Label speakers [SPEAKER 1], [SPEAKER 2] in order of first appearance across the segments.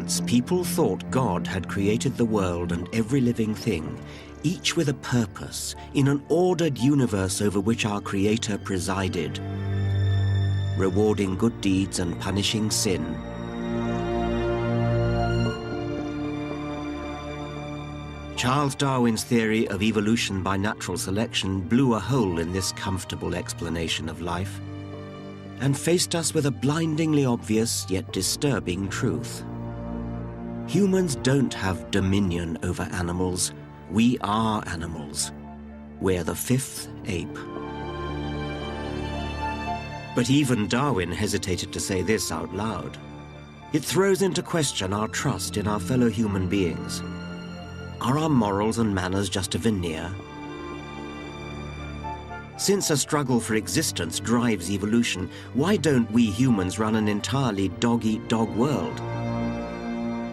[SPEAKER 1] once people thought God had created the world and every living thing, each with a purpose, in an ordered universe over which our Creator presided, rewarding good deeds and punishing sin. Charles Darwin's theory of evolution by natural selection blew a hole in this comfortable explanation of life and faced us with a blindingly obvious yet disturbing truth. Humans don't have dominion over animals. We are animals. We're the fifth ape. But even Darwin hesitated to say this out loud. It throws into question our trust in our fellow human beings. Are our morals and manners just a veneer? Since a struggle for existence drives evolution, why don't we humans run an entirely dog-eat-dog world?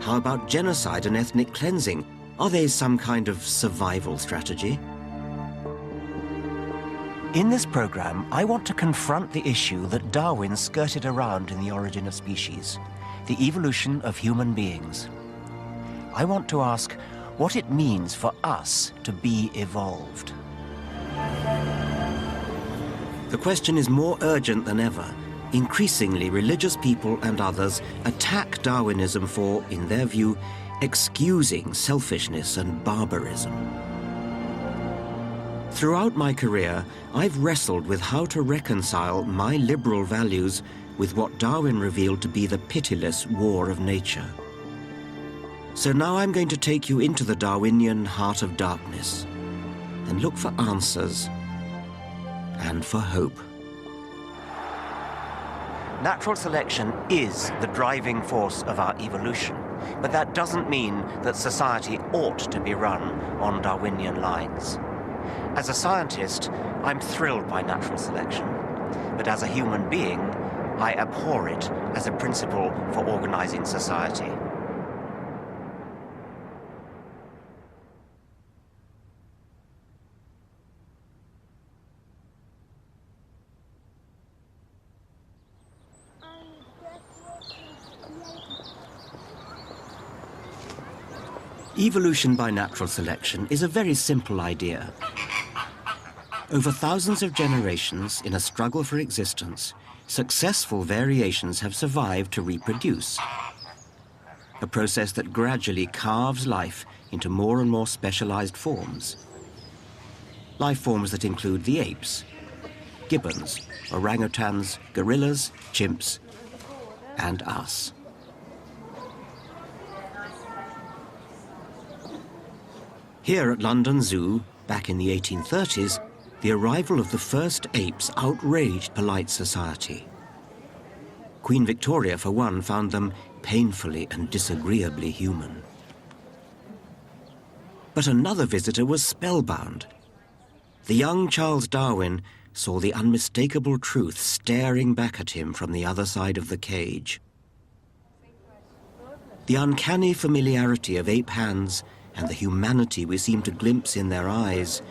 [SPEAKER 1] How about genocide and ethnic cleansing? Are they some kind of survival strategy? In this program, I want to confront the issue that Darwin skirted around in The Origin of Species, the evolution of human beings. I want to ask what it means for us to be evolved. The question is more urgent than ever. Increasingly, religious people and others attack Darwinism for, in their view, excusing selfishness and barbarism. Throughout my career, I've wrestled with how to reconcile my liberal values with what Darwin revealed to be the pitiless war of nature. So now I'm going to take you into the Darwinian heart of darkness and look for answers and for hope. Natural selection is the driving force of our evolution, but that doesn't mean that society ought to be run on Darwinian lines. As a scientist, I'm thrilled by natural selection, but as a human being, I abhor it as a principle for organizing society. Evolution by natural selection is a very simple idea. Over thousands of generations, in a struggle for existence, successful variations have survived to reproduce. A process that gradually carves life into more and more specialized forms. Life forms that include the apes, gibbons, orangutans, gorillas, chimps, and us. Here at London Zoo, back in the 1830s, the arrival of the first apes outraged polite society. Queen Victoria, for one, found them painfully and disagreeably human. But another visitor was spellbound. The young Charles Darwin saw the unmistakable truth staring back at him from the other side of the cage. The uncanny familiarity of ape hands and the humanity we seem to glimpse in their eyes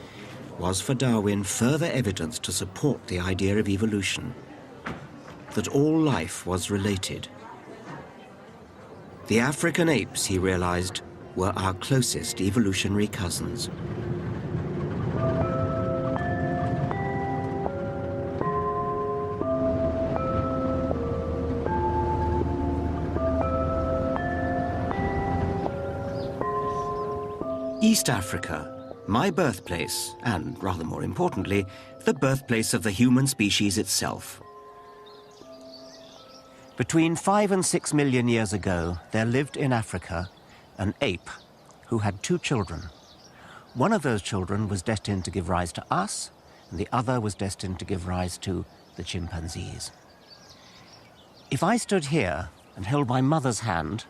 [SPEAKER 1] was for Darwin further evidence to support the idea of evolution, that all life was related. The African apes, he realized, were our closest evolutionary cousins. East Africa, my birthplace, and rather more importantly, the birthplace of the human species itself. Between 5 and 6 million years ago, there lived in Africa an ape who had 2 children. One of those children was destined to give rise to us, and the other was destined to give rise to the chimpanzees. If I stood here and held my mother's hand,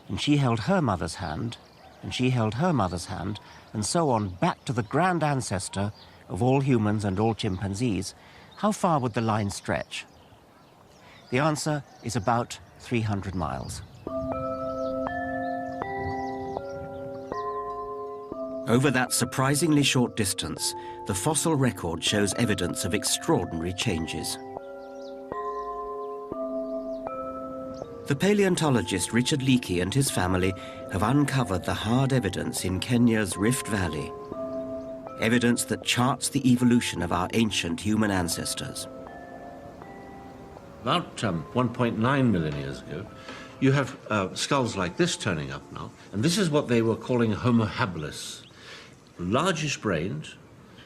[SPEAKER 1] and she held her mother's hand, and she held her mother's hand, and so on back to the grand ancestor of all humans and all chimpanzees, how far would the line stretch? The answer is about 300 miles. Over that surprisingly short distance, the fossil record shows evidence of extraordinary changes. The paleontologist Richard Leakey and his family have uncovered the hard evidence in Kenya's Rift Valley. Evidence that charts the evolution of our ancient human ancestors.
[SPEAKER 2] About 1.9 million years ago, you have skulls like this turning up now, and this is what they were calling Homo habilis. Largish brained,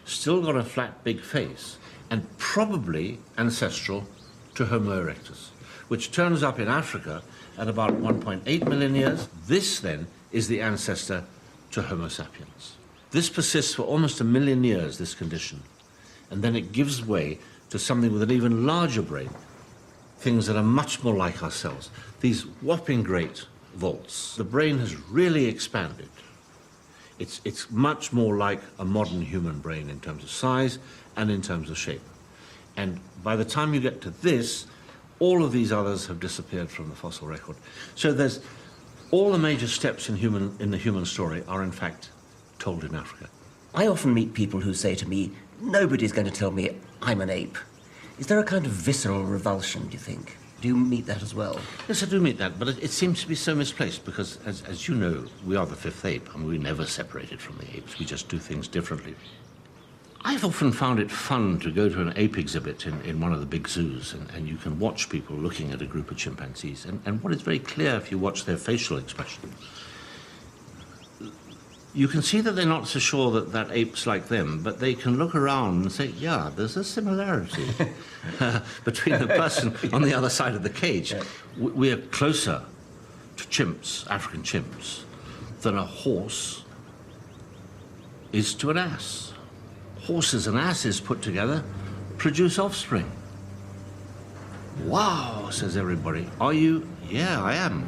[SPEAKER 2] still got a flat big face, and probably ancestral to Homo erectus, which turns up in Africa at about 1.8 million years. This then is the ancestor to Homo sapiens. This persists for almost 1 million years, this condition, and then it gives way to something with an even larger brain, things that are much more like ourselves, these whopping great vaults. The brain has really expanded. It's much more like a modern human brain in terms of size and in terms of shape. And by the time you get to this, all of these others have disappeared from the fossil record. So there's all the major steps in the human story are in fact told in Africa.
[SPEAKER 1] I often meet people who say to me, nobody's going to tell me I'm an ape. Is there a kind of visceral revulsion, do you think? Do you meet that as well?
[SPEAKER 2] Yes, I do meet that, but it seems to be so misplaced because, as you know, we are the fifth ape, and we never separated from the apes. We just do things differently. I've often found it fun to go to an ape exhibit in one of the big zoos, and you can watch people looking at a group of chimpanzees, and what is very clear if you watch their facial expression, you can see that they're not so sure that that ape's like them, but they can look around and say, yeah, there's a similarity between the person on the other side of the cage. We are closer to chimps, African chimps, than a horse is to an ass. Horses and asses put together produce offspring. Wow, says everybody. Are you? Yeah, I am.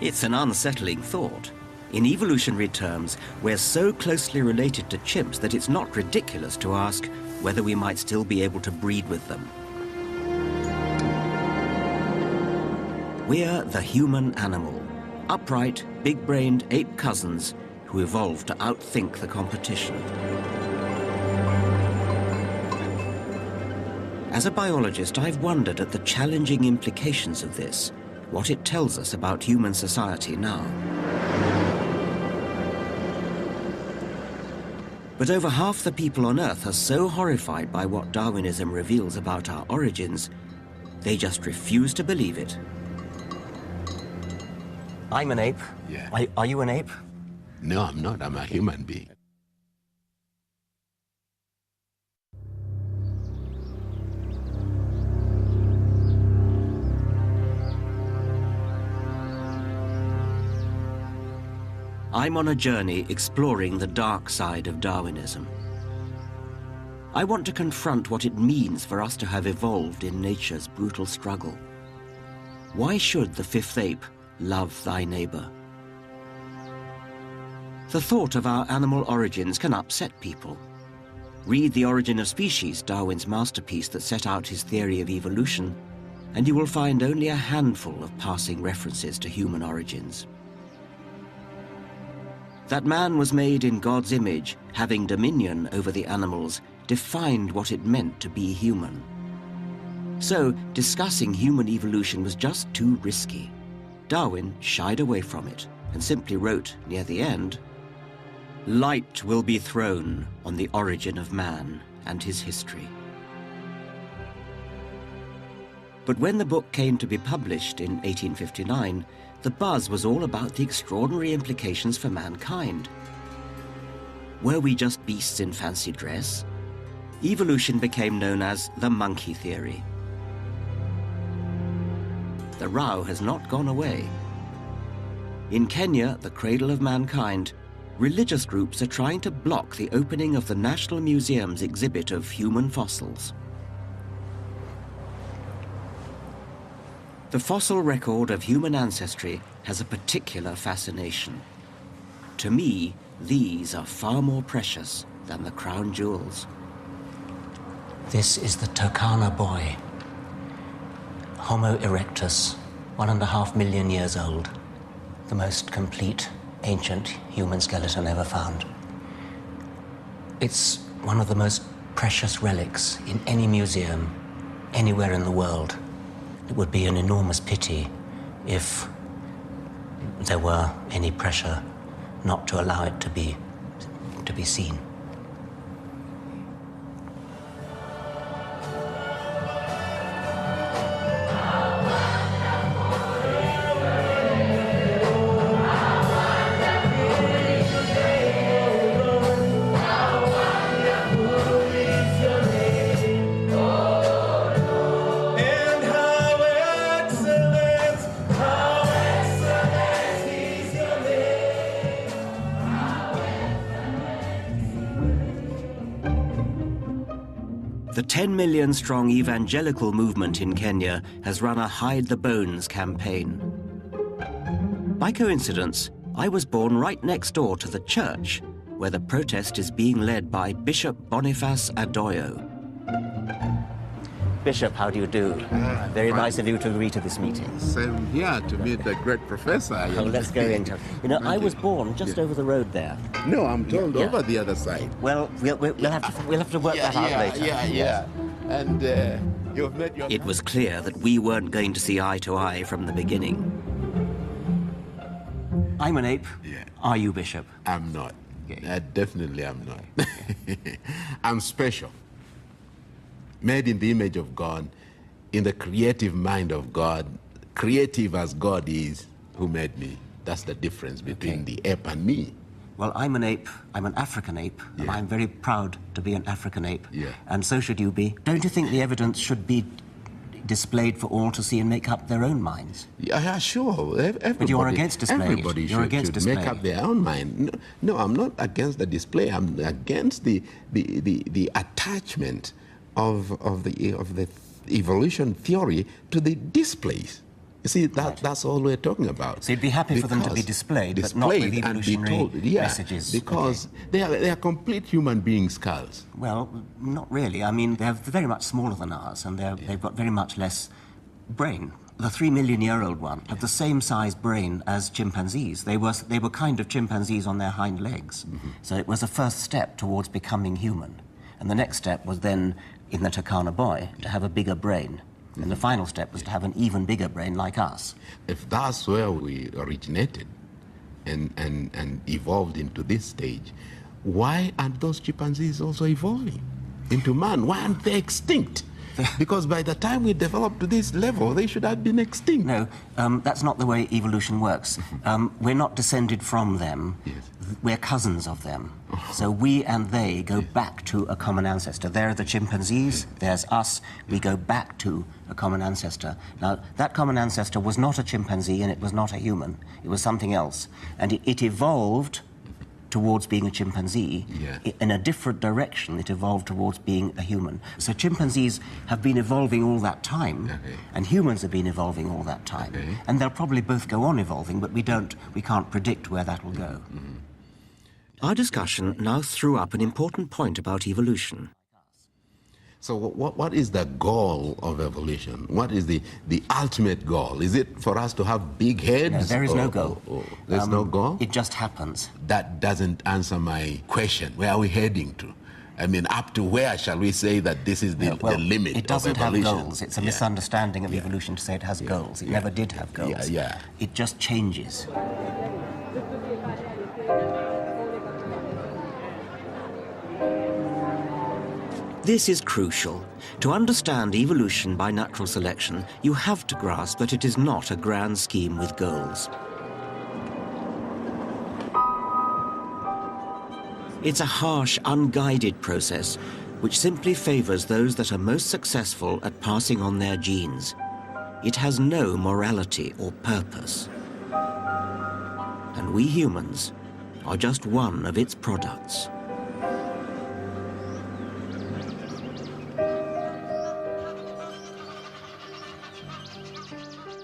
[SPEAKER 1] It's an unsettling thought. In evolutionary terms, we're so closely related to chimps that it's not ridiculous to ask whether we might still be able to breed with them. We're the human animal, upright, big-brained ape cousins who evolved to outthink the competition. As a biologist, I've wondered at the challenging implications of this, what it tells us about human society now. But over half the people on Earth are so horrified by what Darwinism reveals about our origins, they just refuse to believe it. I'm an ape.
[SPEAKER 3] Yeah.
[SPEAKER 1] Are you an ape?
[SPEAKER 3] No, I'm not. I'm a human being.
[SPEAKER 1] I'm on a journey exploring the dark side of Darwinism. I want to confront what it means for us to have evolved in nature's brutal struggle. Why should the fifth ape love thy neighbor? The thought of our animal origins can upset people. Read The Origin of Species, Darwin's masterpiece that set out his theory of evolution, and you will find only a handful of passing references to human origins. That man was made in God's image, having dominion over the animals, defined what it meant to be human. So, discussing human evolution was just too risky. Darwin shied away from it and simply wrote near the end, "Light will be thrown on the origin of man and his history." But when the book came to be published in 1859, the buzz was all about the extraordinary implications for mankind. Were we just beasts in fancy dress? Evolution became known as the monkey theory. The row has not gone away. In Kenya, the cradle of mankind, religious groups are trying to block the opening of the National Museum's exhibit of human fossils. The fossil record of human ancestry has a particular fascination. To me, these are far more precious than the crown jewels. This is the Turkana boy, Homo erectus, 1.5 million years old, the most complete ancient human skeleton ever found. It's one of the most precious relics in any museum anywhere in the world. It would be an enormous pity if there were any pressure not to allow it to be seen. The 10 million strong evangelical movement in Kenya has run a Hide the Bones campaign. By coincidence, I was born right next door to the church, where the protest is being led by Bishop Boniface Adoyo. Bishop, how do you do? Very nice of you to agree to this meeting.
[SPEAKER 3] Same here, to meet the great professor.
[SPEAKER 1] Oh, let's go into it. You know, I was born just over the road there.
[SPEAKER 3] No, I'm told over the other side.
[SPEAKER 1] Well, we'll have to work that out later.
[SPEAKER 3] Yeah. And you've met your...
[SPEAKER 1] It was clear that we weren't going to see eye to eye from the beginning. I'm an ape.
[SPEAKER 3] Yeah.
[SPEAKER 1] Are you, Bishop?
[SPEAKER 3] I'm not.
[SPEAKER 1] Okay.
[SPEAKER 3] Definitely I'm not. I'm special. Made in the image of God, in the creative mind of God, creative as God is, who made me. That's the difference between the ape and me.
[SPEAKER 1] Well, I'm an ape, I'm an African ape, and I'm very proud to be an African ape.
[SPEAKER 3] Yeah.
[SPEAKER 1] And so should you be. Don't you think the evidence should be displayed for all to see and make up their own minds?
[SPEAKER 3] Yeah, sure. Everybody,
[SPEAKER 1] but you're against displaying
[SPEAKER 3] everybody
[SPEAKER 1] it. You're against
[SPEAKER 3] should
[SPEAKER 1] displaying
[SPEAKER 3] make up their own mind. No, I'm not against the display. I'm against the attachment of the evolution theory to the displays. You see, that's all we're talking about.
[SPEAKER 1] So you'd be happy for them to be displayed but not with evolutionary messages.
[SPEAKER 3] Because they are complete human being skulls.
[SPEAKER 1] Well, not really. I mean, they're very much smaller than ours, and they've got very much less brain. The 3 million-year-old one had the same size brain as chimpanzees. They were kind of chimpanzees on their hind legs. Mm-hmm. So it was a first step towards becoming human. And the next step was then, in the Turkana boy, to have a bigger brain. And the final step was to have an even bigger brain like us.
[SPEAKER 3] If that's where we originated and evolved into this stage, why aren't those chimpanzees also evolving into man? Why aren't they extinct? Because by the time we developed to this level, they should have been extinct.
[SPEAKER 1] No, that's not the way evolution works. We're not descended from them.
[SPEAKER 3] Yes.
[SPEAKER 1] We're cousins of them. So we and they go back to a common ancestor. There are the chimpanzees, there's us, we go back to a common ancestor. Now, that common ancestor was not a chimpanzee and it was not a human. It was something else. And it evolved towards being a chimpanzee. In a different direction. It evolved towards being a human. So chimpanzees have been evolving all that time, and humans have been evolving all that time. And they'll probably both go on evolving, but we can't predict where that will go. Our discussion now threw up an important point about evolution.
[SPEAKER 3] So what is the goal of evolution? What is the ultimate goal? Is it for us to have big heads?
[SPEAKER 1] No, there is no goal.
[SPEAKER 3] There's no goal?
[SPEAKER 1] It just happens.
[SPEAKER 3] That doesn't answer my question. Where are we heading to? I mean, up to where shall we say that this is the limit of evolution?
[SPEAKER 1] It doesn't have goals. It's a misunderstanding of evolution to say it has goals. It never did have goals. It just changes. This is crucial. To understand evolution by natural selection, you have to grasp that it is not a grand scheme with goals. It's a harsh, unguided process which simply favors those that are most successful at passing on their genes. It has no morality or purpose. And we humans are just one of its products.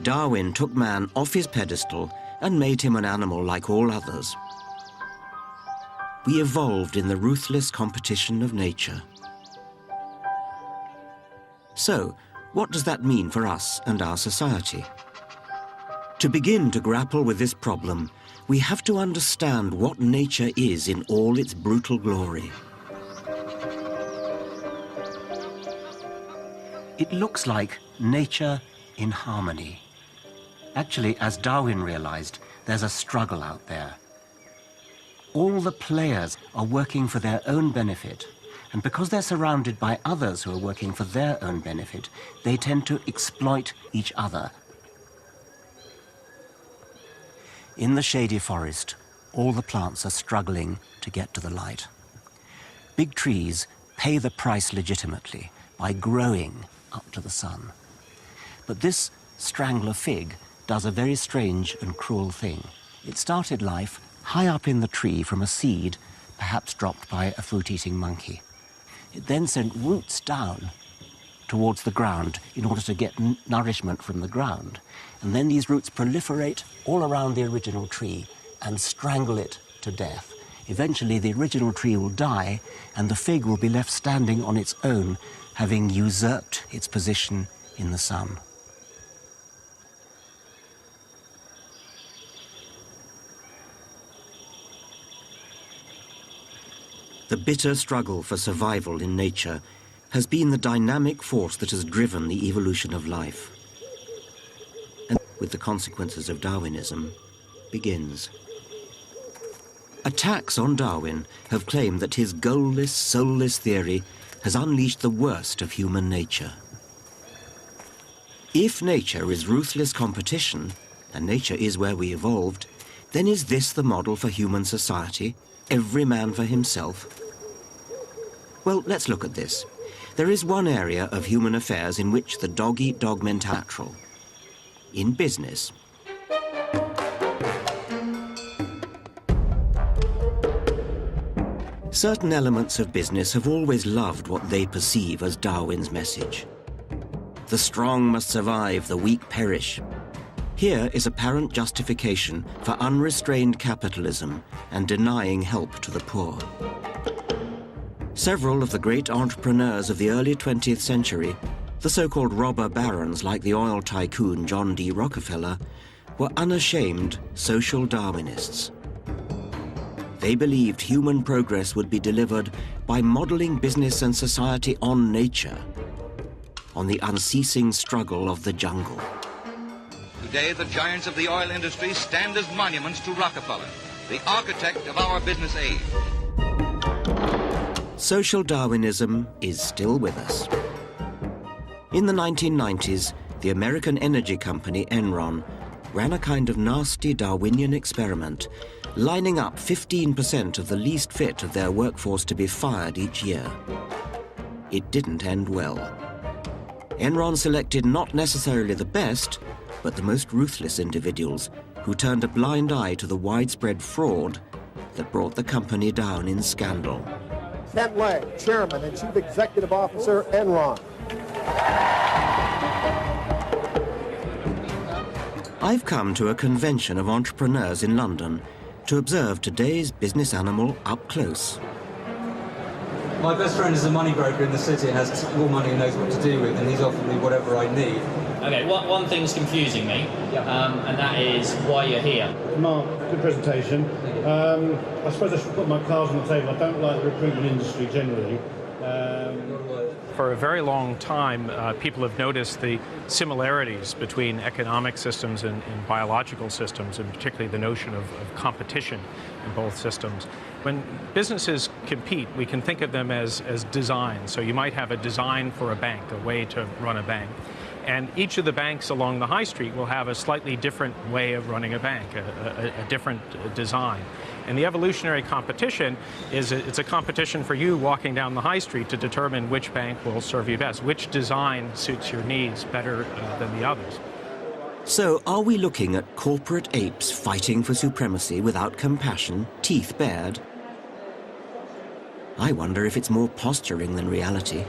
[SPEAKER 1] Darwin took man off his pedestal and made him an animal like all others. We evolved in the ruthless competition of nature. So, what does that mean for us and our society? To begin to grapple with this problem, we have to understand what nature is in all its brutal glory. It looks like nature in harmony. Actually, as Darwin realized, there's a struggle out there. All the players are working for their own benefit, and because they're surrounded by others who are working for their own benefit, they tend to exploit each other. In the shady forest, all the plants are struggling to get to the light. Big trees pay the price legitimately by growing up to the sun. But this strangler fig does a very strange and cruel thing. It started life high up in the tree from a seed, perhaps dropped by a fruit-eating monkey. It then sent roots down towards the ground in order to get nourishment from the ground. And then these roots proliferate all around the original tree and strangle it to death. Eventually, the original tree will die, and the fig will be left standing on its own, having usurped its position in the sun. The bitter struggle for survival in nature has been the dynamic force that has driven the evolution of life. And with the consequences of Darwinism begins. Attacks on Darwin have claimed that his goalless, soulless theory has unleashed the worst of human nature. If nature is ruthless competition, and nature is where we evolved, then is this the model for human society? Every man for himself? Well, let's look at this. There is one area of human affairs in which the dog-eat-dog mentality is natural. In business. Certain elements of business have always loved what they perceive as Darwin's message. The strong must survive, the weak perish. Here is apparent justification for unrestrained capitalism and denying help to the poor. Several of the great entrepreneurs of the early 20th century, the so-called robber barons like the oil tycoon John D. Rockefeller, were unashamed social Darwinists. They believed human progress would be delivered by modeling business and society on nature, on the unceasing struggle of the jungle.
[SPEAKER 4] Today, the giants of the oil industry stand as monuments to Rockefeller, the architect of our business age.
[SPEAKER 1] Social Darwinism is still with us. In the 1990s, the American energy company Enron ran a kind of nasty Darwinian experiment, lining up 15% of the least fit of their workforce to be fired each year. It didn't end well. Enron selected not necessarily the best, but the most ruthless individuals who turned a blind eye to the widespread fraud that brought the company down in scandal.
[SPEAKER 5] Ken Lang, Chairman and Chief Executive Officer, Enron.
[SPEAKER 1] I've come to a convention of entrepreneurs in London to observe today's business animal up close.
[SPEAKER 6] My best friend is a money broker in the city and has more money and knows what to do with, and he's offered me whatever I need.
[SPEAKER 7] Okay, one thing's confusing me, and that is why you're here.
[SPEAKER 8] Mark, good presentation. I suppose I should put my cards on the table. I don't like the recruitment industry generally.
[SPEAKER 9] For a very long time, people have noticed the similarities between economic systems and biological systems, and particularly the notion of competition in both systems. When businesses compete, we can think of them as designs. So you might have a design for a bank, a way to run a bank. And each of the banks along the high street will have a slightly different way of running a bank, a different design. And the evolutionary competition it's a competition for you walking down the high street to determine which bank will serve you best, which design suits your needs better than the others.
[SPEAKER 1] So are we looking at corporate apes fighting for supremacy without compassion, teeth bared? I wonder if it's more posturing than reality.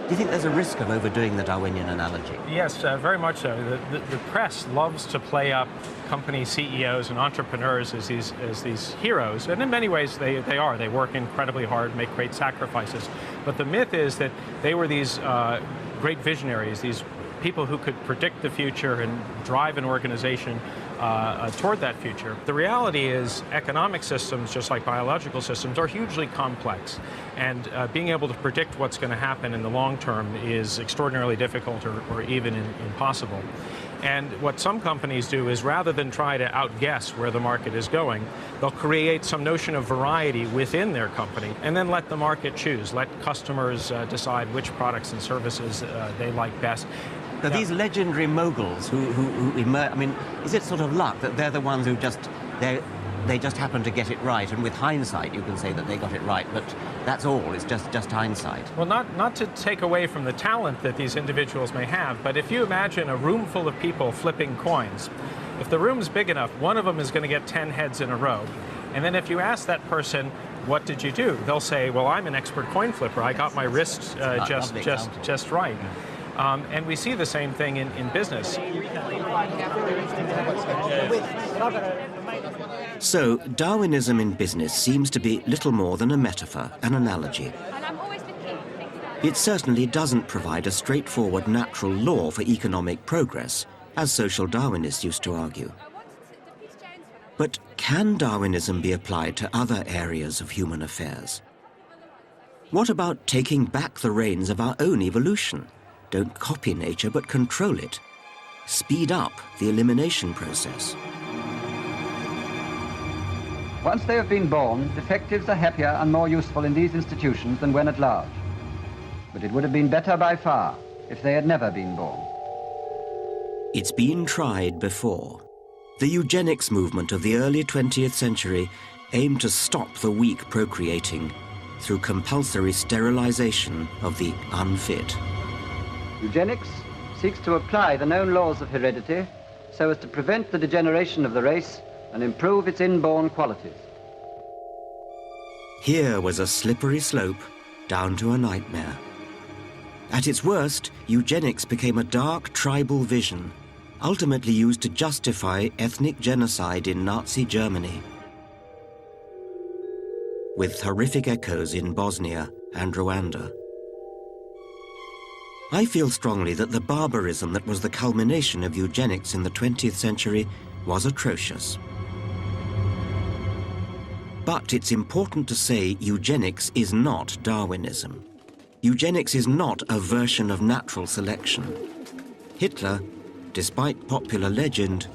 [SPEAKER 1] Do you think there's a risk of overdoing the Darwinian analogy?
[SPEAKER 9] Yes, very much so. The press loves to play up company CEOs and entrepreneurs as these heroes, and in many ways they are. They work incredibly hard, make great sacrifices. But the myth is that they were these great visionaries, these people who could predict the future and drive an organization toward that future. The reality is economic systems, just like biological systems, are hugely complex. And being able to predict what's going to happen in the long term is extraordinarily difficult or even impossible. And what some companies do is, rather than try to outguess where the market is going, they'll create some notion of variety within their company and then let the market choose, let customers decide which products and services they like best.
[SPEAKER 1] So these legendary moguls who emerge, I mean, is it sort of luck that they're the ones who they just happen to get it right, and with hindsight you can say that they got it right, but that's all, it's just hindsight?
[SPEAKER 9] Well, not to take away from the talent that these individuals may have, but if you imagine a room full of people flipping coins, if the room's big enough, one of them is going to get 10 heads in a row. And then if you ask that person, what did you do? They'll say, well, I'm an expert coin flipper. I got my wrist just right. And we see the same thing in business.
[SPEAKER 1] So Darwinism in business seems to be little more than a metaphor, an analogy. It certainly doesn't provide a straightforward natural law for economic progress, as social Darwinists used to argue. But can Darwinism be applied to other areas of human affairs? What about taking back the reins of our own evolution? Don't copy nature, but control it. Speed up the elimination process.
[SPEAKER 10] Once they have been born, defectives are happier and more useful in these institutions than when at large. But it would have been better by far if they had never been born.
[SPEAKER 1] It's been tried before. The eugenics movement of the early 20th century aimed to stop the weak procreating through compulsory sterilization of the unfit.
[SPEAKER 10] Eugenics seeks to apply the known laws of heredity so as to prevent the degeneration of the race and improve its inborn qualities.
[SPEAKER 1] Here was a slippery slope down to a nightmare. At its worst, eugenics became a dark tribal vision, ultimately used to justify ethnic genocide in Nazi Germany, with horrific echoes in Bosnia and Rwanda. I feel strongly that the barbarism that was the culmination of eugenics in the 20th century was atrocious. But it's important to say eugenics is not Darwinism. Eugenics is not a version of natural selection. Hitler, despite popular legend,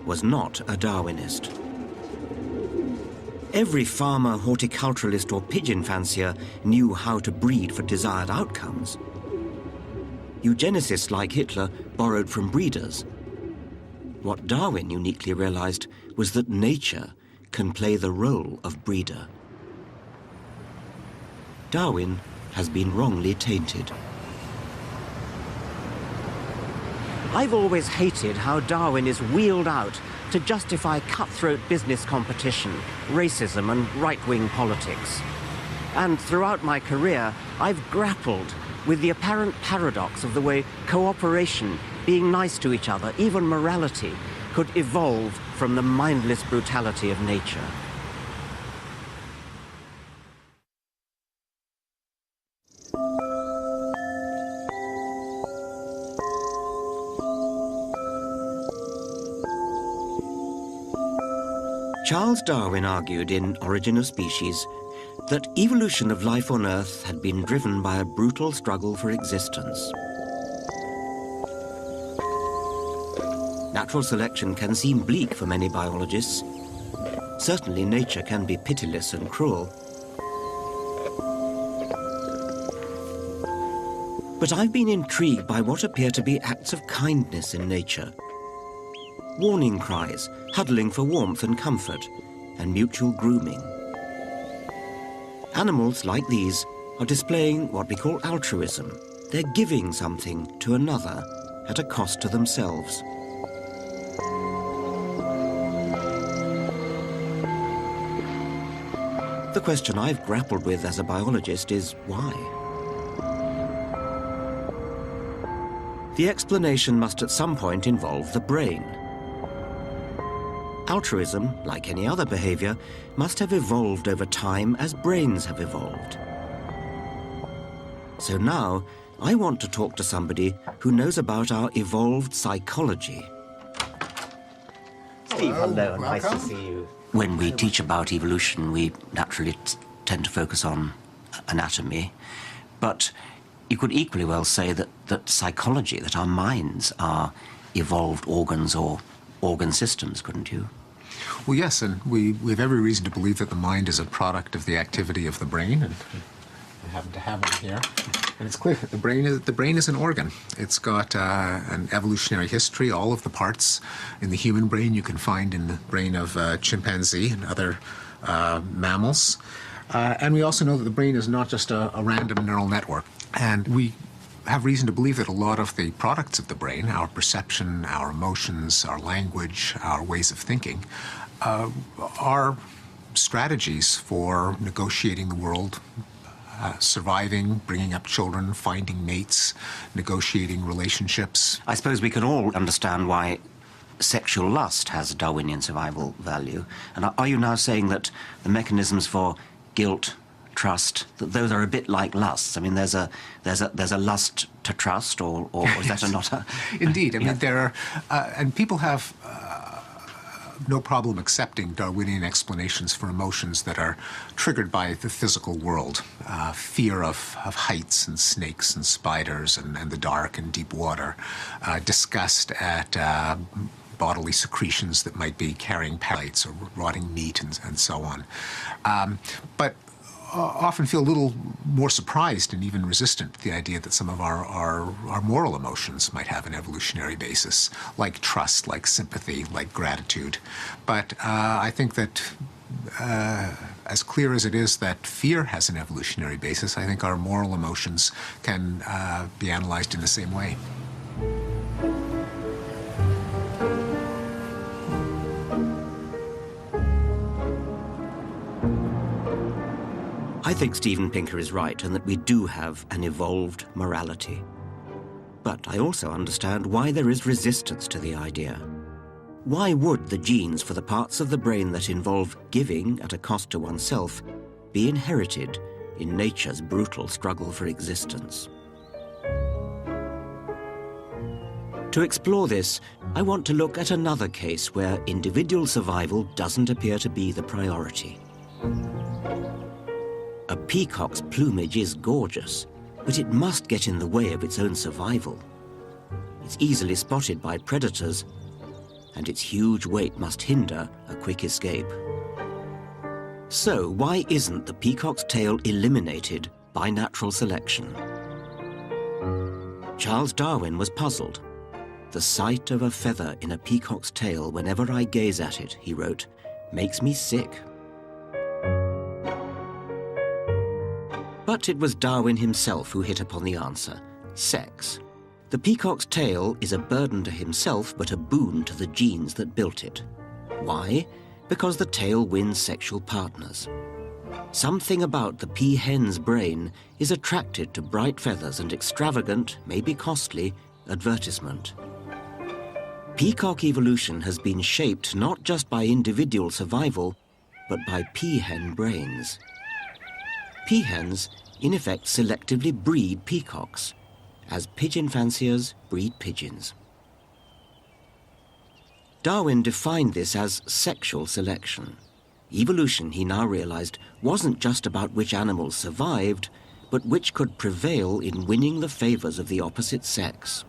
[SPEAKER 1] was not a Darwinist. Every farmer, horticulturalist or pigeon fancier knew how to breed for desired outcomes. Eugenicists like Hitler borrowed from breeders. What Darwin uniquely realized was that nature can play the role of breeder. Darwin has been wrongly tainted. I've always hated how Darwin is wheeled out to justify cutthroat business competition, racism and right-wing politics. And throughout my career, I've grappled with the apparent paradox of the way cooperation, being nice to each other, even morality, could evolve from the mindless brutality of nature. Charles Darwin argued in Origin of Species that evolution of life on Earth had been driven by a brutal struggle for existence. Natural selection can seem bleak for many biologists. Certainly nature can be pitiless and cruel. But I've been intrigued by what appear to be acts of kindness in nature. Warning cries, huddling for warmth and comfort, and mutual grooming. Animals like these are displaying what we call altruism. They're giving something to another at a cost to themselves. The question I've grappled with as a biologist is why? The explanation must at some point involve the brain. Altruism, like any other behavior, must have evolved over time as brains have evolved. So now, I want to talk to somebody who knows about our evolved psychology. Steve, hello, nice to see you. When we teach about evolution, we naturally tend to focus on anatomy, but you could equally well say that psychology, that our minds are evolved organs or organ systems, couldn't you?
[SPEAKER 11] Well, yes, and we have every reason to believe that the mind is a product of the activity of the brain, and we happen to have it here. And it's clear that the brain is an organ. It's got an evolutionary history. All of the parts in the human brain you can find in the brain of chimpanzee and other mammals. And we also know that the brain is not just a random neural network. And we have reason to believe that a lot of the products of the brain, our perception, our emotions, our language, our ways of thinking, are strategies for negotiating the world, surviving, bringing up children, finding mates, negotiating relationships.
[SPEAKER 1] I suppose we can all understand why sexual lust has Darwinian survival value. And are you now saying that the mechanisms for guilt, trust, that those are a bit like lusts? I mean, there's a lust to trust, or is that not a...
[SPEAKER 11] Indeed. I mean, there are... and people have... no problem accepting Darwinian explanations for emotions that are triggered by the physical world. Fear of heights and snakes and spiders and the dark and deep water. Disgust at bodily secretions that might be carrying parasites or rotting meat and so on. But often feel a little more surprised and even resistant to the idea that some of our moral emotions might have an evolutionary basis, like trust, like sympathy, like gratitude. But I think that as clear as it is that fear has an evolutionary basis, I think our moral emotions can be analyzed in the same way.
[SPEAKER 1] I think Steven Pinker is right, and that we do have an evolved morality. But I also understand why there is resistance to the idea. Why would the genes for the parts of the brain that involve giving at a cost to oneself be inherited in nature's brutal struggle for existence? To explore this, I want to look at another case where individual survival doesn't appear to be the priority. A peacock's plumage is gorgeous, but it must get in the way of its own survival. It's easily spotted by predators, and its huge weight must hinder a quick escape. So why isn't the peacock's tail eliminated by natural selection? Charles Darwin was puzzled. "The sight of a feather in a peacock's tail whenever I gaze at it," he wrote, "makes me sick." But it was Darwin himself who hit upon the answer: sex. The peacock's tail is a burden to himself, but a boon to the genes that built it. Why? Because the tail wins sexual partners. Something about the peahen's brain is attracted to bright feathers and extravagant, maybe costly, advertisement. Peacock evolution has been shaped not just by individual survival, but by peahen brains. Peahens, in effect, selectively breed peacocks, as pigeon fanciers breed pigeons. Darwin defined this as sexual selection. Evolution, he now realized, wasn't just about which animals survived, but which could prevail in winning the favors of the opposite sex.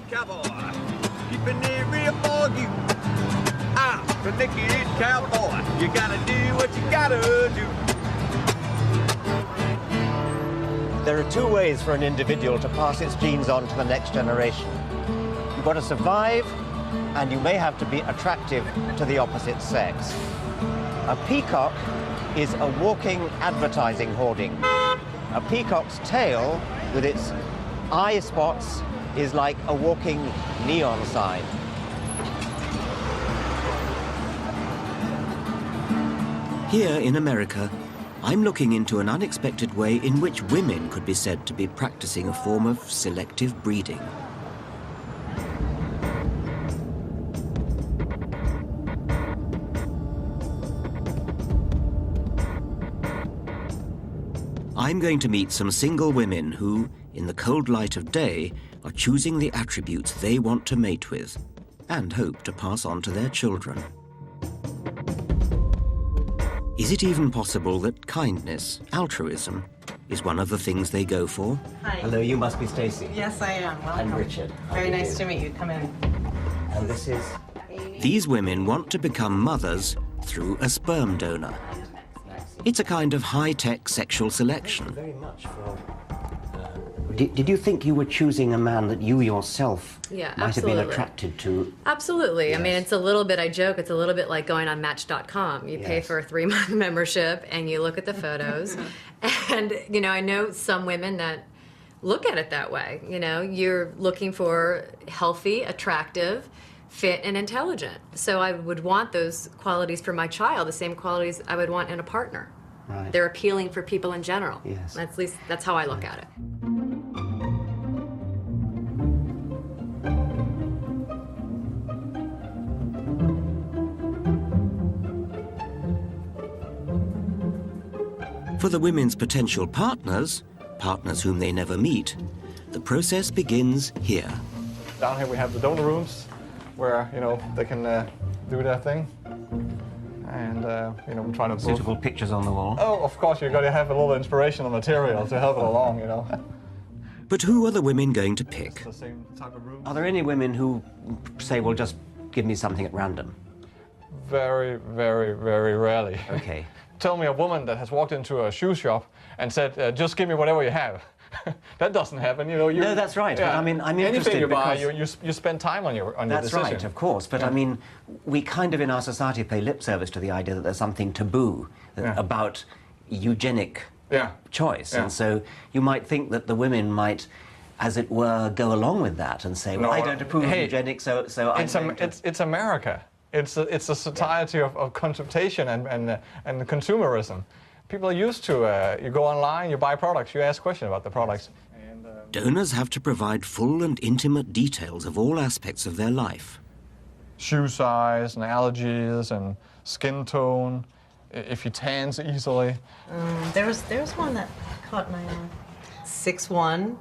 [SPEAKER 12] Keeping it real for you. I'm the naked cowboy. You gotta do what you gotta do.
[SPEAKER 1] There are two ways for an individual to pass its genes on to the next generation. You've got to survive, and you may have to be attractive to the opposite sex. A peacock is a walking advertising hoarding. A peacock's tail, with its eye spots, is like a walking neon sign. Here in America, I'm looking into an unexpected way in which women could be said to be practicing a form of selective breeding. I'm going to meet some single women who, in the cold light of day, are choosing the attributes they want to mate with and hope to pass on to their children. Is it even possible that kindness, altruism, is one of the things they go for?
[SPEAKER 13] Hi.
[SPEAKER 1] Hello, you must be Stacy.
[SPEAKER 13] Yes, I am. Welcome.
[SPEAKER 1] I'm Richard.
[SPEAKER 13] Very nice to meet you. Come in.
[SPEAKER 1] And this is... These women want to become mothers through a sperm donor. It's a kind of high-tech sexual selection. Thank you very much for... Did you think you were choosing a man that you yourself might have been attracted to?
[SPEAKER 14] Absolutely.
[SPEAKER 1] Yes.
[SPEAKER 14] I mean, it's a little bit, I joke, it's a little bit like going on Match.com. You pay for a 3-month membership and you look at the photos. And, you know, I know some women that look at it that way. You know, you're looking for healthy, attractive, fit, and intelligent. So I would want those qualities for my child, the same qualities I would want in a partner.
[SPEAKER 1] Right.
[SPEAKER 14] They're appealing for people in general.
[SPEAKER 1] Yes.
[SPEAKER 14] At least that's how I look at it.
[SPEAKER 1] For the women's potential partners, partners whom they never meet, the process begins here.
[SPEAKER 15] Down here we have the donor rooms where, you know, they can do their thing. And, you know, I'm trying to...
[SPEAKER 1] Suitable pictures on the wall.
[SPEAKER 15] Oh, of course, you've got to have a little inspirational material to help it along, you know.
[SPEAKER 1] But who are the women going to pick?
[SPEAKER 15] It's the same type of room.
[SPEAKER 1] Are there any women who say, well, just give me something at random?
[SPEAKER 15] Very, very, very rarely.
[SPEAKER 1] Okay.
[SPEAKER 15] Tell me a woman that has walked into a shoe shop and said, just give me whatever you have. That doesn't happen, you know.
[SPEAKER 1] No, that's right.
[SPEAKER 15] Yeah.
[SPEAKER 1] But I mean, I'm interested
[SPEAKER 15] anything you buy,
[SPEAKER 1] because...
[SPEAKER 15] you spend time on your
[SPEAKER 1] That's
[SPEAKER 15] decision.
[SPEAKER 1] right, of course. But
[SPEAKER 15] Yeah.
[SPEAKER 1] I mean, we kind of in our society pay lip service to the idea that there's something taboo about eugenic choice.
[SPEAKER 15] Yeah.
[SPEAKER 1] And so you might think that the women might, as it were, go along with that and say, well, I don't approve of eugenics, so
[SPEAKER 15] it's America. It's a society of consultation and consumerism. People are used to, you go online, you buy products, you ask questions about the products. And,
[SPEAKER 1] donors have to provide full and intimate details of all aspects of their life.
[SPEAKER 15] Shoe size and allergies and skin tone, if you tan easily.
[SPEAKER 13] There's one that caught my eye. 6'1",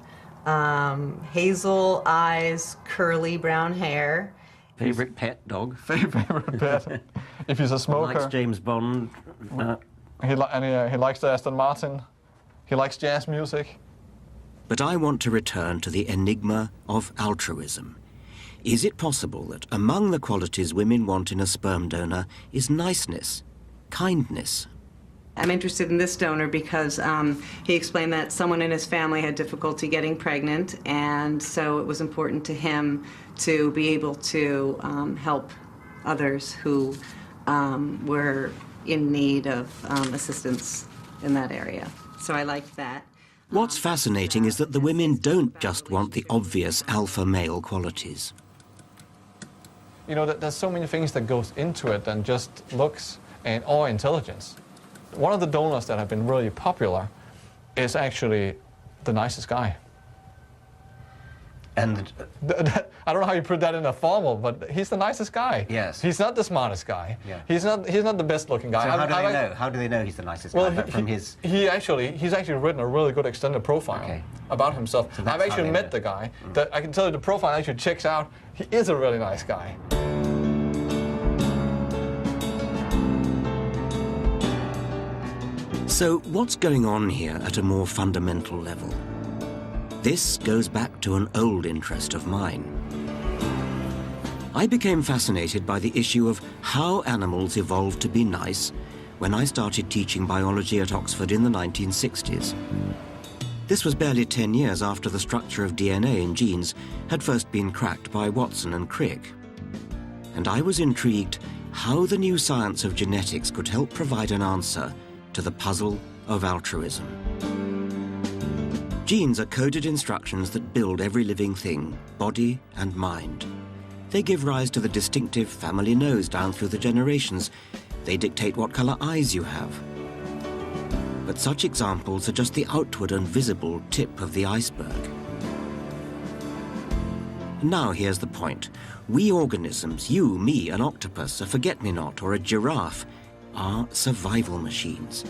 [SPEAKER 13] hazel eyes, curly brown hair.
[SPEAKER 1] Favorite pet dog?
[SPEAKER 15] Favorite pet. If he's a smoker.
[SPEAKER 1] Likes James Bond.
[SPEAKER 15] He likes the Aston Martin. He likes jazz music.
[SPEAKER 1] But I want to return to the enigma of altruism. Is it possible that among the qualities women want in a sperm donor is niceness, kindness?
[SPEAKER 13] I'm interested in this donor because he explained that someone in his family had difficulty getting pregnant, and so it was important to him to be able to help others who were in need of assistance in that area. So I liked that.
[SPEAKER 1] What's fascinating is that the women don't just want the obvious alpha male qualities.
[SPEAKER 15] You know, there's so many things that goes into it than just looks or intelligence. One of the donors that have been really popular is actually the nicest guy.
[SPEAKER 1] And
[SPEAKER 15] I don't know how you put that in a formal, but he's the nicest guy.
[SPEAKER 1] Yes.
[SPEAKER 15] He's not the smartest guy.
[SPEAKER 1] Yeah.
[SPEAKER 15] He's not the best looking guy.
[SPEAKER 1] So how do they know? How do they know he's the nicest guy? From his...
[SPEAKER 15] He's actually written a really good extended profile about himself.
[SPEAKER 1] So
[SPEAKER 15] I've actually met the guy. That I can tell you the profile actually checks out. He is a really nice guy.
[SPEAKER 1] So what's going on here at a more fundamental level? This goes back to an old interest of mine. I became fascinated by the issue of how animals evolved to be nice when I started teaching biology at Oxford in the 1960s. This was barely 10 years after the structure of DNA in genes had first been cracked by Watson and Crick. And I was intrigued how the new science of genetics could help provide an answer to the puzzle of altruism. Genes are coded instructions that build every living thing, body and mind. They give rise to the distinctive family nose down through the generations. They dictate what color eyes you have. But such examples are just the outward and visible tip of the iceberg. Now here's the point. We organisms, you, me, an octopus, a forget-me-not, or a giraffe, are survival machines.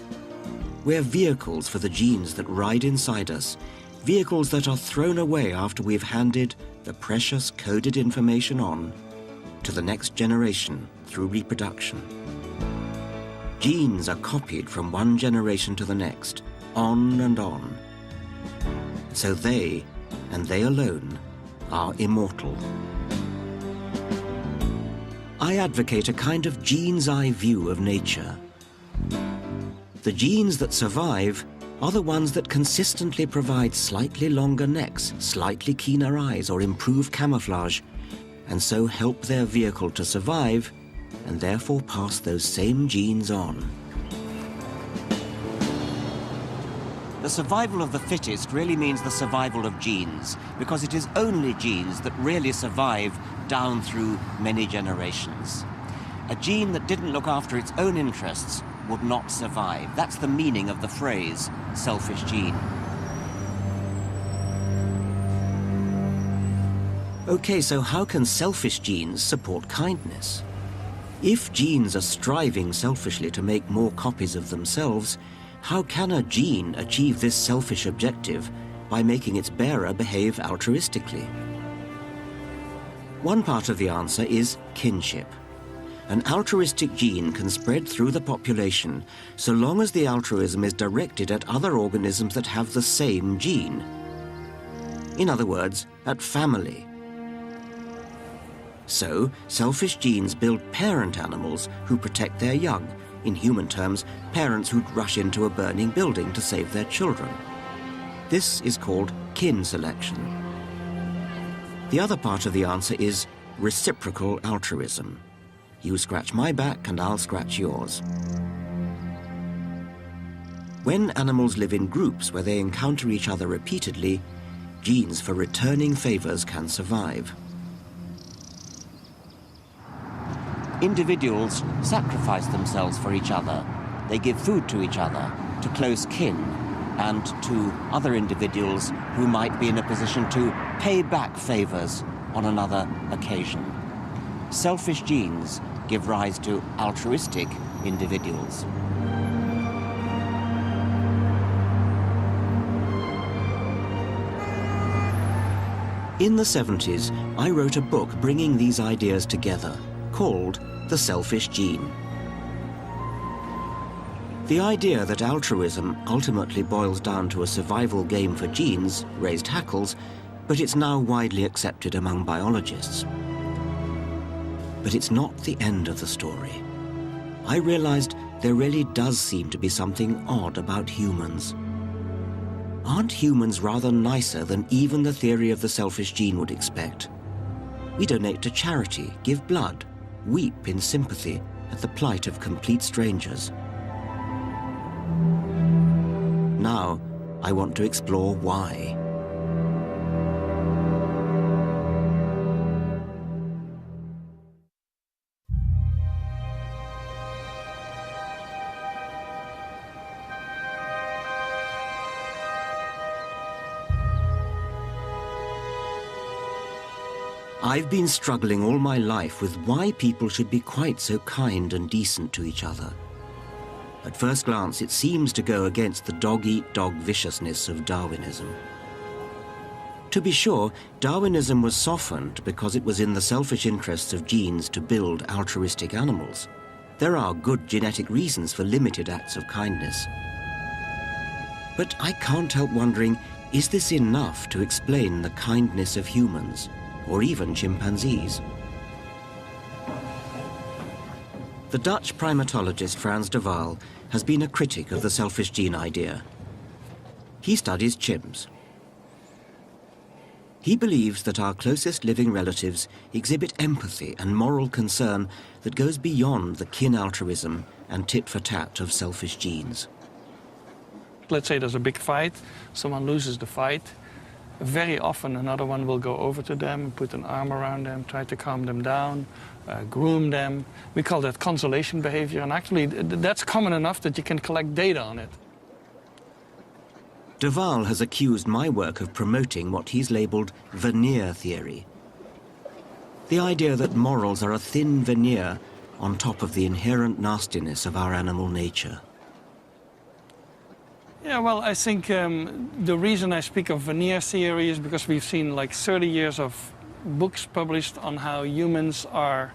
[SPEAKER 1] We're vehicles for the genes that ride inside us, Vehicles that are thrown away after we've handed the precious coded information on to the next generation through reproduction. Genes are copied from one generation to the next, on and on. So they, and they alone, are immortal. I advocate a kind of gene's-eye view of nature. The genes that survive are the ones that consistently provide slightly longer necks, slightly keener eyes, or improved camouflage, and so help their vehicle to survive, and therefore pass those same genes on. The survival of the fittest really means the survival of genes, because it is only genes that really survive down through many generations. A gene that didn't look after its own interests would not survive. That's the meaning of the phrase, selfish gene. Okay, so how can selfish genes support kindness? If genes are striving selfishly to make more copies of themselves, how can a gene achieve this selfish objective by making its bearer behave altruistically? One part of the answer is kinship. An altruistic gene can spread through the population so long as the altruism is directed at other organisms that have the same gene. In other words, at family. So, selfish genes build parent animals who protect their young. In human terms, parents who'd rush into a burning building to save their children. This is called kin selection. The other part of the answer is reciprocal altruism. You scratch my back and I'll scratch yours. When animals live in groups where they encounter each other repeatedly, genes for returning favors can survive. Individuals sacrifice themselves for each other. They give food to each other, to close kin, and to other individuals who might be in a position to pay back favors on another occasion. Selfish genes give rise to altruistic individuals. In the 70s, I wrote a book bringing these ideas together, called The Selfish Gene. The idea that altruism ultimately boils down to a survival game for genes raised hackles, but it's now widely accepted among biologists. But it's not the end of the story. I realized there really does seem to be something odd about humans. Aren't humans rather nicer than even the theory of the selfish gene would expect? We donate to charity, give blood, weep in sympathy at the plight of complete strangers. Now, I want to explore why. I've been struggling all my life with why people should be quite so kind and decent to each other. At first glance, it seems to go against the dog-eat-dog viciousness of Darwinism. To be sure, Darwinism was softened because it was in the selfish interests of genes to build altruistic animals. There are good genetic reasons for limited acts of kindness. But I can't help wondering, is this enough to explain the kindness of humans, or even chimpanzees? The Dutch primatologist Frans de Waal has been a critic of the selfish gene idea. He studies chimps. He believes that our closest living relatives exhibit empathy and moral concern that goes beyond the kin altruism and tit-for-tat of selfish genes.
[SPEAKER 16] Let's say there's a big fight, someone loses the fight. Very often another one will go over to them, put an arm around them, try to calm them down, groom them. We call that consolation behavior, and actually that's common enough that you can collect data on it.
[SPEAKER 1] De Waal has accused my work of promoting what he's labeled veneer theory. The idea that morals are a thin veneer on top of the inherent nastiness of our animal nature.
[SPEAKER 16] Yeah, well, I think the reason I speak of veneer theory is because we've seen like 30 years of books published on how humans are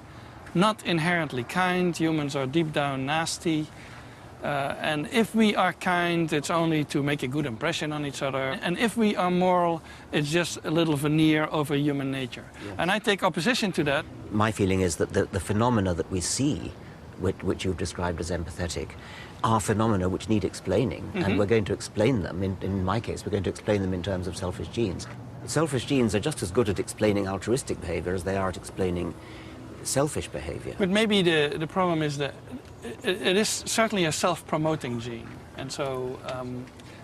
[SPEAKER 16] not inherently kind, humans are deep down nasty, and if we are kind, it's only to make a good impression on each other, and if we are moral, it's just a little veneer over human nature. Yes. And I take opposition to that.
[SPEAKER 1] My feeling is that the phenomena that we see, which you've described as empathetic, are phenomena which need explaining, and we're going to explain them. In my case, we're going to explain them in terms of selfish genes. Selfish genes are just as good at explaining altruistic behavior as they are at explaining selfish behavior.
[SPEAKER 16] But maybe the problem is that it is certainly a self-promoting gene, and so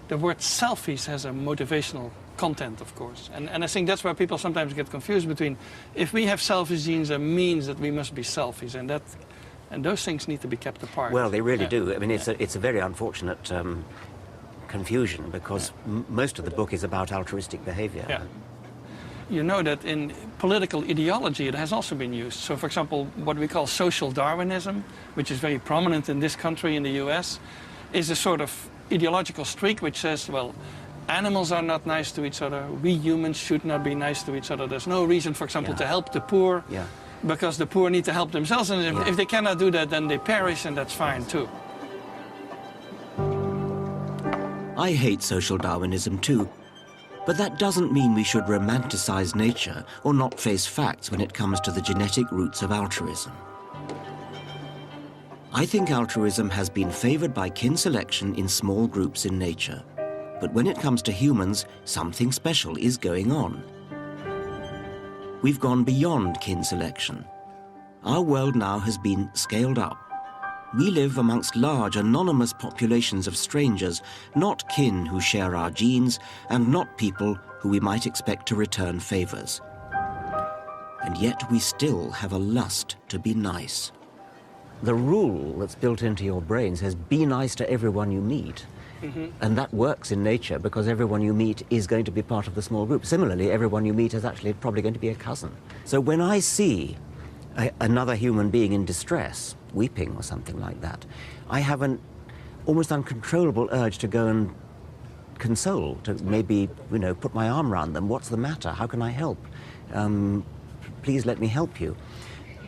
[SPEAKER 16] the word selfish has a motivational content, of course, and I think that's where people sometimes get confused between, if we have selfish genes, that means that we must be selfish, and those things need to be kept apart.
[SPEAKER 1] Well, they really do. I mean, it's a very unfortunate confusion, because most of the book is about altruistic behavior.
[SPEAKER 16] Yeah. You know that in political ideology it has also been used. So, for example, what we call social Darwinism, which is very prominent in this country, in the US, is a sort of ideological streak which says, well, animals are not nice to each other, we humans should not be nice to each other. There's no reason, for example, to help the poor, because the poor need to help themselves, and if they cannot do that, then they perish, and that's fine too.
[SPEAKER 1] I hate social Darwinism too, but that doesn't mean we should romanticize nature or not face facts when it comes to the genetic roots of altruism. I think altruism has been favored by kin selection in small groups in nature, but when it comes to humans, something special is going on. We've gone beyond kin selection. Our world now has been scaled up. We live amongst large, anonymous populations of strangers, not kin who share our genes, and not people who we might expect to return favors. And yet we still have a lust to be nice. The rule that's built into your brain says, be nice to everyone you meet. And that works in nature, because everyone you meet is going to be part of the small group. Similarly, everyone you meet is actually probably going to be a cousin. So when I see another human being in distress, weeping or something like that, I have an almost uncontrollable urge to go and console, to maybe, put my arm around them. What's the matter? How can I help? Please let me help you.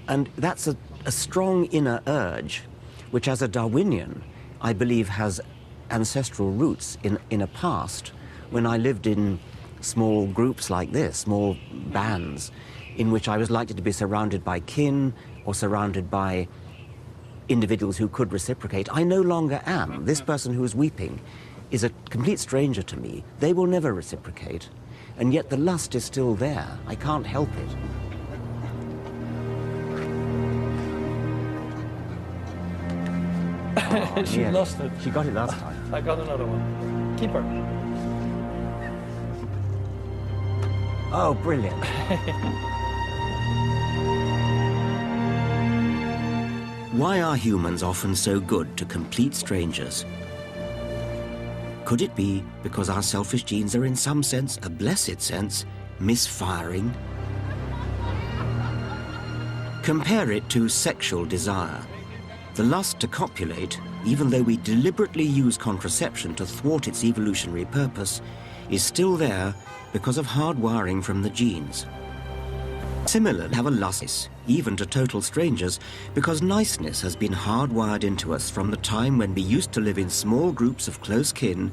[SPEAKER 1] And that's a strong inner urge, which as a Darwinian, I believe has ancestral roots in a past when I lived in small groups like this, small bands, in which I was likely to be surrounded by kin or surrounded by individuals who could reciprocate. I no longer am. This person who is weeping is a complete stranger to me. They will never reciprocate, and yet the lust is still there. I can't help it.
[SPEAKER 16] She lost it.
[SPEAKER 1] She got it last time.
[SPEAKER 16] I got another one. Keep her.
[SPEAKER 1] Oh, brilliant. Why are humans often so good to complete strangers? Could it be because our selfish genes are in some sense, a blessed sense, misfiring? Compare it to sexual desire. The lust to copulate, even though we deliberately use contraception to thwart its evolutionary purpose, is still there because of hardwiring from the genes. Similarly, have a lust, even to total strangers, because niceness has been hardwired into us from the time when we used to live in small groups of close kin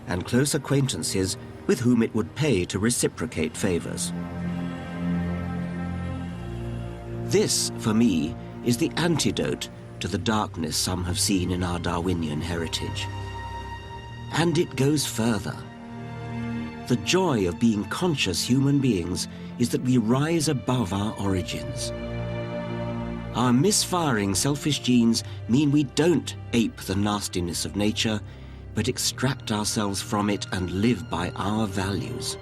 [SPEAKER 1] and close acquaintances with whom it would pay to reciprocate favors. This, for me, is the antidote to the darkness some have seen in our Darwinian heritage. And it goes further. The joy of being conscious human beings is that we rise above our origins. Our misfiring selfish genes mean we don't ape the nastiness of nature, but extract ourselves from it and live by our values.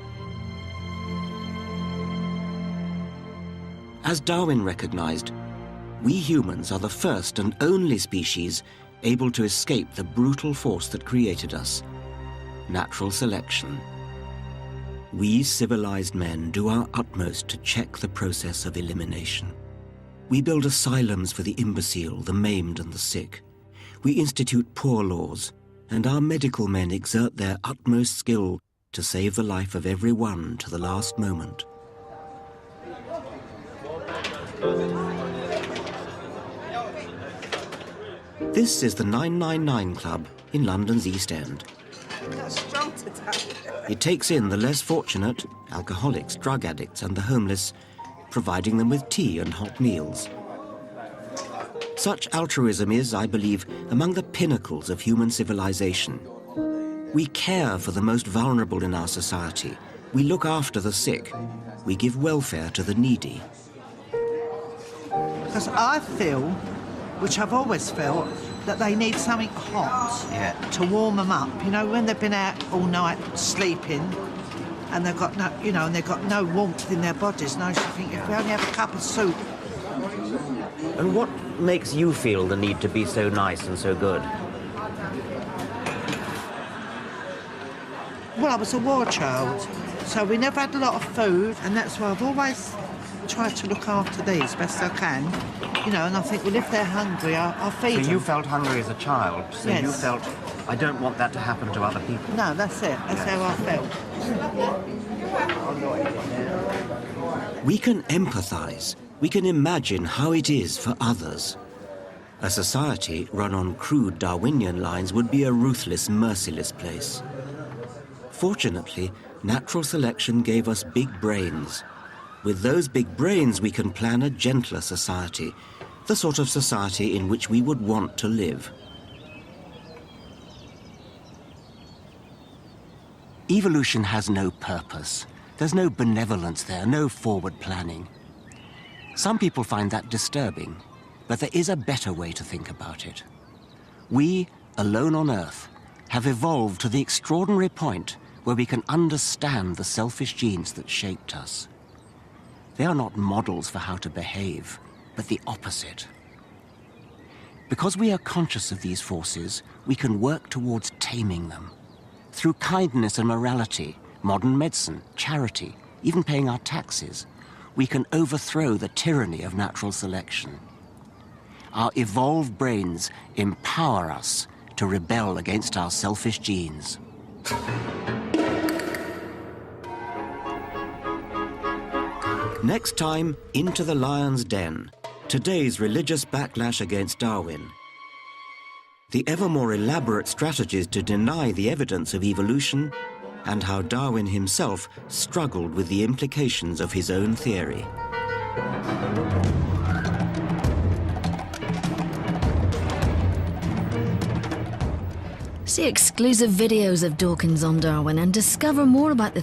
[SPEAKER 1] As Darwin recognized, we humans are the first and only species able to escape the brutal force that created us, natural selection. We civilized men do our utmost to check the process of elimination. We build asylums for the imbecile, the maimed and the sick. We institute poor laws, and our medical men exert their utmost skill to save the life of every one to the last moment. This is the 999 Club in London's East End. It takes in the less fortunate, alcoholics, drug addicts and the homeless, providing them with tea and hot meals. Such altruism is, I believe, among the pinnacles of human civilization. We care for the most vulnerable in our society. We look after the sick. We give welfare to the needy.
[SPEAKER 17] Because I feel, which I've always felt, that they need something hot to warm them up. You know, when they've been out all night sleeping and they've got no, you know, and they've got no warmth in their bodies. And I just think if we only have a cup of soup.
[SPEAKER 1] And what makes you feel the need to be so nice and so good?
[SPEAKER 17] Well, I was a war child, so we never had a lot of food, and that's why I've always tried to look after these best I can. You know, and I think, well, if they're hungry, I'll feed them.
[SPEAKER 1] So you felt hungry as a child, so
[SPEAKER 17] yes.
[SPEAKER 1] You felt, I don't want that to happen to other people.
[SPEAKER 17] No, that's it. That's how I felt.
[SPEAKER 1] We can empathise. We can imagine how it is for others. A society run on crude Darwinian lines would be a ruthless, merciless place. Fortunately, natural selection gave us big brains. With those big brains, we can plan a gentler society, the sort of society in which we would want to live. Evolution has no purpose. There's no benevolence there, no forward planning. Some people find that disturbing, but there is a better way to think about it. We, alone on Earth, have evolved to the extraordinary point where we can understand the selfish genes that shaped us. They are not models for how to behave, but the opposite. Because we are conscious of these forces, we can work towards taming them. Through kindness and morality, modern medicine, charity, even paying our taxes, we can overthrow the tyranny of natural selection. Our evolved brains empower us to rebel against our selfish genes. Next time, Into the Lion's Den. Today's religious backlash against Darwin. The ever more elaborate strategies to deny the evidence of evolution, and how Darwin himself struggled with the implications of his own theory.
[SPEAKER 18] See exclusive videos of Dawkins on Darwin and discover more about the